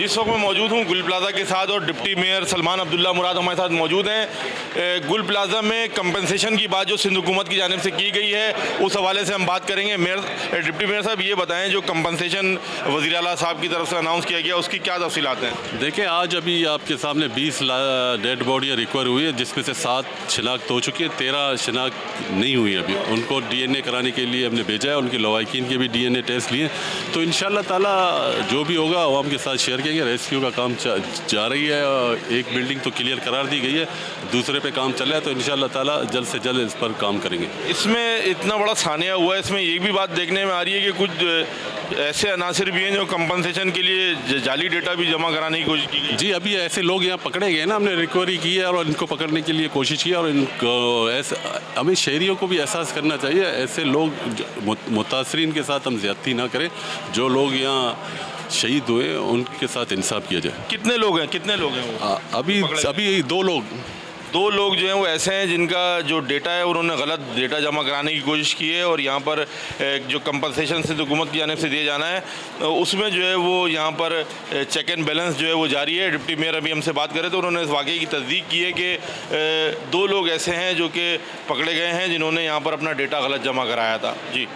इस वक्त मैं मौजूद हूँ गुल प्लाजा के साथ और डिप्टी मेयर सलमान अब्दुल्ला मुराद हमारे साथ मौजूद हैं। गुल प्लाजा में कंपनसेशन की बात जो सिंध हुकूमत की जानिब से की गई है उस हवाले से हम बात करेंगे। डिप्टी मेयर साहब ये बताएं, जो कंपनसेशन वज़ीर आला साहब की तरफ से अनाउंस किया गया उसकी क्या तफसीलात हैं? देखिए, आज अभी आपके सामने 20 डेड बॉडियाँ रिकवर हुई है, जिसमें से 7 शिनाख्त हो चुकी है, 13 शिनाख्त नहीं हुई अभी। उनको DNA कराने के लिए हमने भेजा है, उनकी लवाकिन के भी DNA टेस्ट लिए। तो इंशाअल्लाह ताला जो भी होगा आवाम के साथ शेयर करेंगे। रेस्क्यू का काम जा रही है, एक बिल्डिंग तो क्लियर करार दी गई है, दूसरे पे काम चल रहा है, तो इंशाअल्लाह ताला जल्द से जल्द इस पर काम करेंगे। इसमें इतना बड़ा सानिया हुआ है, इसमें ये भी बात देखने में आ रही है कि कुछ ऐसे अनासर भी हैं जो कंपनसेशन के लिए जाली डेटा भी जमा कराने की कोशिश की गई। जी, अभी ऐसे लोग यहाँ पकड़े गए ना, हमने रिकवरी की है और इनको पकड़ने के लिए कोशिश की है। और इनको ऐसे हमें शहरियों को भी एहसास करना चाहिए, ऐसे लोग मुतासरीन के साथ हम ज़्यादती ना करें। जो लोग यहाँ शहीद हुए उनके साथ इंसाफ किया जाए। कितने लोग हैं वो? अभी दो लोग जो हैं वो ऐसे हैं जिनका जो डेटा है उन्होंने गलत डेटा जमा कराने की कोशिश की है और यहाँ पर जो कंपनसेशन से हुकूमत की जानिब से दिए जाना है उसमें जो है वो यहाँ पर चेक एंड बैलेंस जो है वो जारी है। डिप्टी मेयर अभी हमसे बात करें तो उन्होंने इस वाक़े की तस्दीक की है कि 2 लोग ऐसे हैं जो कि पकड़े गए हैं जिन्होंने यहाँ पर अपना डेटा गलत जमा कराया था। जी।